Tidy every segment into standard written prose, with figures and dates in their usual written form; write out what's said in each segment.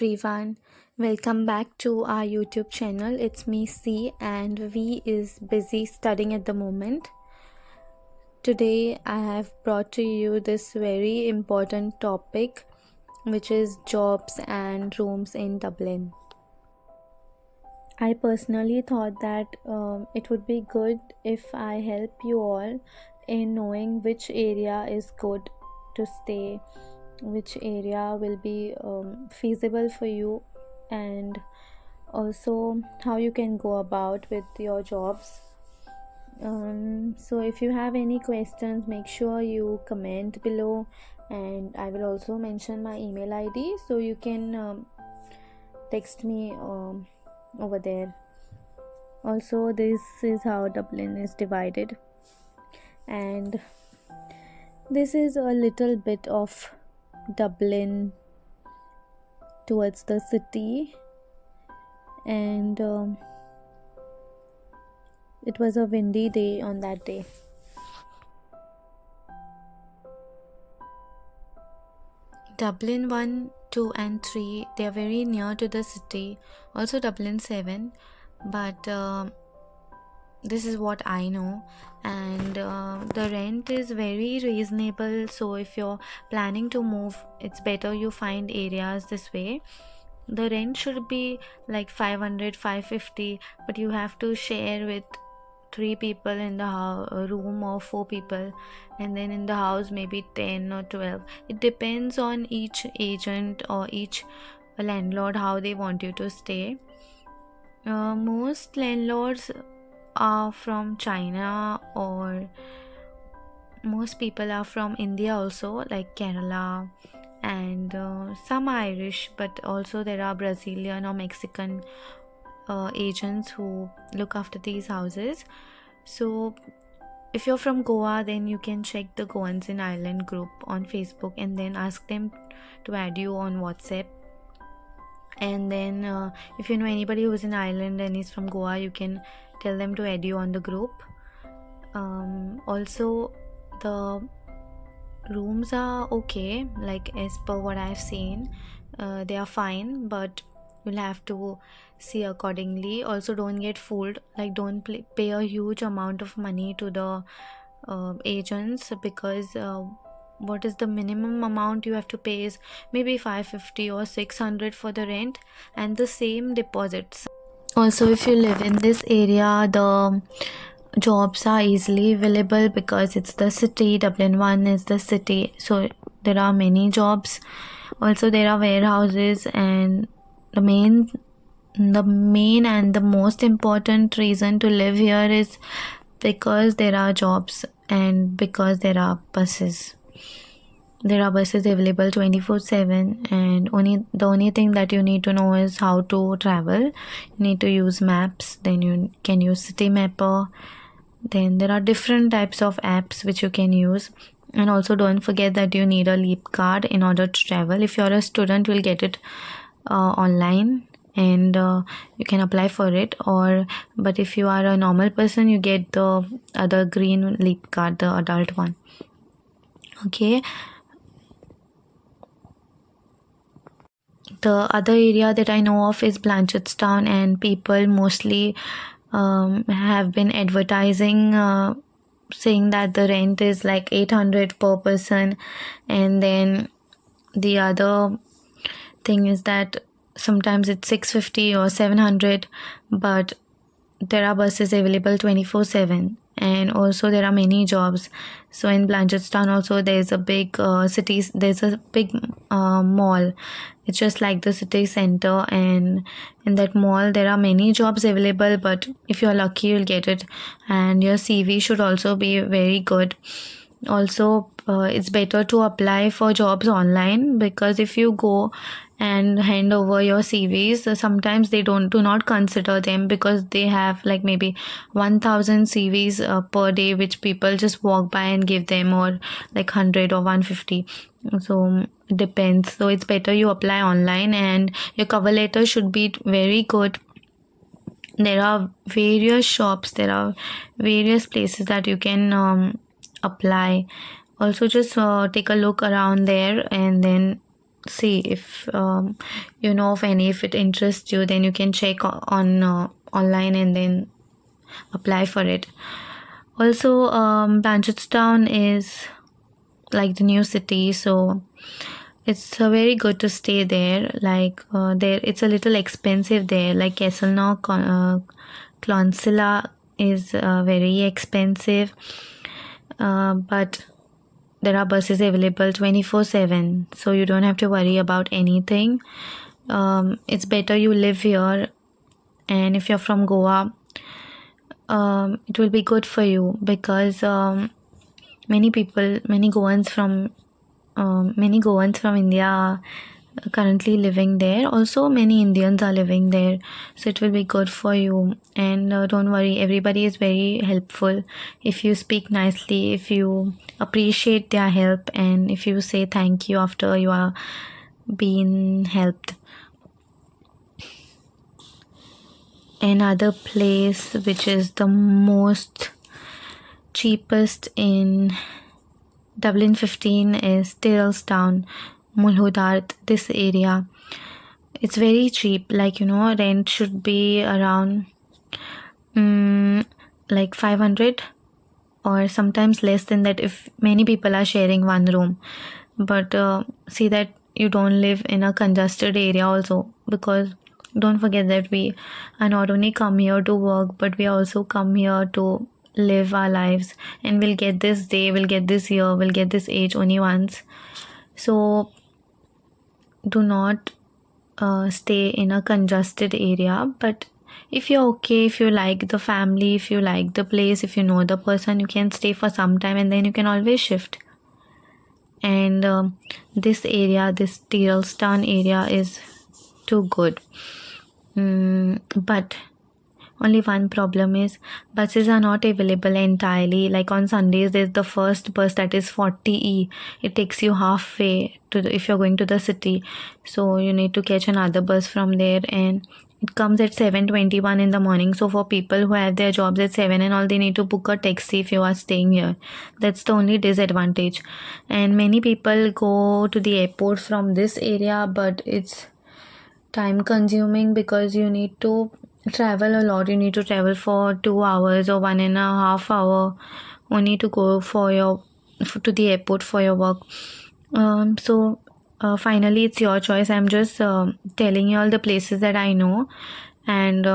everyone. Welcome back to our YouTube channel. It's me C and V is busy studying at the moment. Today I have brought to you this very important topic, which is jobs and rooms in Dublin. I personally thought that it would be good if I help you all in knowing which area is good to stay, which area will be feasible for you, and also how you can go about with your jobs. So if you have any questions, make sure you comment below, and I will also mention my email ID so you can text me over there. Also, this is how Dublin is divided, and this is a little bit of Dublin towards the city, and it was a windy day on that day. Dublin 1, 2 and 3, they are very near to the city. Also Dublin 7, but this is what I know, and the rent is very reasonable. So if you're planning to move, it's better you find areas this way. The rent should be like 500 550, but you have to share with 3 people in the room or 4 people, and then in the house maybe 10 or 12. It depends on each agent or each landlord how they want you to stay. Most landlords are from China, or most people are from India also, like Kerala, and some Irish, but also there are Brazilian or Mexican agents who look after these houses. So if you're from Goa, then you can check the Goans in Ireland group on Facebook and then ask them to add you on WhatsApp. And then if you know anybody who's in Ireland and is from Goa, you can tell them to add you on the group. Also, the rooms are okay, like as per what I've seen. They are fine, but you'll have to see accordingly. Also, don't get fooled, like don't pay a huge amount of money to the agents, because what is the minimum amount you have to pay is maybe 550 or 600 for the rent and the same deposits. Also, if you live in this area, the jobs are easily available because it's the city. Dublin 1 is the city, so there are many jobs. Also, there are warehouses, and the main and the most important reason to live here is because there are jobs and because there are buses. There are buses available 24/7, and the only thing that you need to know is how to travel. You need to use maps, then you can use City Mapper. Then there are different types of apps which you can use. And also don't forget that you need a leap card in order to travel. If you're a student, you'll get it online, and you can apply for it. But if you are a normal person, you get the other green leap card, the adult one. Okay. The other area that I know of is Blanchardstown, and people mostly have been advertising saying that the rent is like 800 per person, and then the other thing is that sometimes it's 650 or 700, but there are buses available 24/7, and also there are many jobs. So in Blanchardstown also there's a big there's a big mall. It's just like the city center, and in that mall there are many jobs available, but if you're lucky you'll get it, and your CV should also be very good. Also it's better to apply for jobs online, because if you go and hand over your CVs, sometimes they do not consider them, because they have like maybe 1000 CVs per day, which people just walk by and give them, or like 100 or 150. So it depends. So it's better you apply online, and your cover letter should be very good. There are various shops, there are various places that you can apply. Also just take a look around there, and then see if you know of any. If it interests you, then you can check on online and then apply for it. Also, Banjutstown is like the new city, so it's very good to stay there. Like there, it's a little expensive there. Like Castleknock, Clonsilla is very expensive, but there are buses available 24/7, so you don't have to worry about anything. It's better you live here, and if you're from Goa, it will be good for you because many people, many Goans from India are currently living there. Also, many Indians are living there, so it will be good for you. And don't worry, everybody is very helpful. If you speak nicely, if you appreciate their help, and if you say thank you after you are being helped. Another place which is the most cheapest in Dublin 15 is Tirlstown, Mulhudart, this area. It's very cheap, like rent should be around like 500 or sometimes less than that if many people are sharing one room. But see that you don't live in a congested area also, because don't forget that we are not only come here to work, but we also come here to live our lives, and we'll get this day, we'll get this year, we'll get this age only once. So do not stay in a congested area. But if you're okay, if you like the family, if you like the place, if you know the person, you can stay for some time and then you can always shift. And this area, this Tirlstown area is too good. But only one problem is buses are not available entirely. Like on Sundays, there's the first bus that is 40E. It takes you halfway to if you're going to the city. So you need to catch another bus from there, and it comes at 7:21 in the morning. So for people who have their jobs at 7 and all, they need to book a taxi if you are staying here. That's the only disadvantage. And many people go to the airport from this area, but it's time consuming because you need to travel a lot. You need to travel for 2 hours or 1.5 hour only to go to the airport for your work. So finally it's your choice. I'm just telling you all the places that I know, and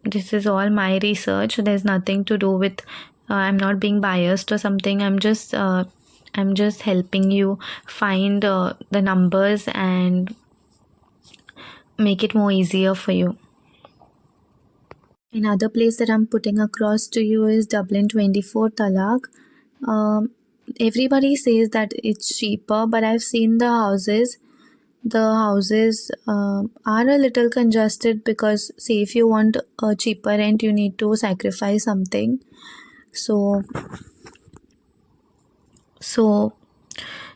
this is all my research. There's nothing to do with I'm not being biased or something. I'm just helping you find the numbers and make it more easier for you. Another place that I'm putting across to you is Dublin 24 Talak. Um, Everybody says that it's cheaper, but I've seen the houses. The houses are a little congested because, say, if you want a cheaper rent, you need to sacrifice something. So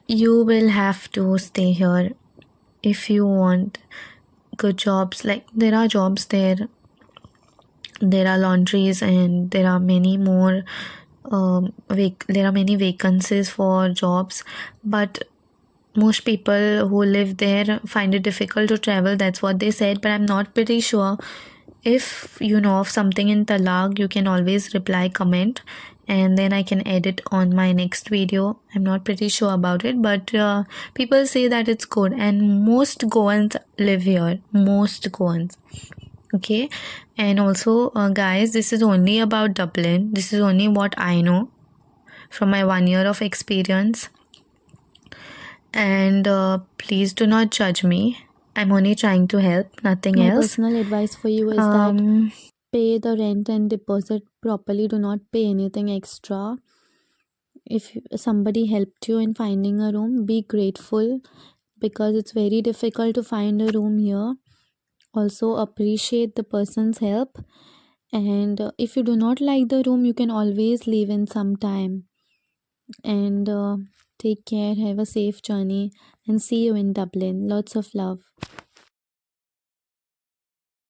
you will have to stay here if you want good jobs. Like there are jobs there. There are laundries and there are many more there are many vacancies for jobs, but most people who live there find it difficult to travel. That's what they said, but I'm not pretty sure. If you know of something in Talag, you can always reply, comment, and then I can edit on my next video. I'm not pretty sure about it, but people say that it's good, and most Goans live here. Most Goans. Okay. And also guys, this is only about Dublin. This is only what I know from my 1 year of experience, and please do not judge me. I'm only trying to help, nothing My else. personal advice for you is that pay the rent and deposit properly. Do not pay anything extra. If somebody helped you in finding a room, be grateful, because it's very difficult to find a room here. Also appreciate the person's help, and if you do not like the room, you can always leave in some time. And take care, have a safe journey, and see you in Dublin. Lots of love.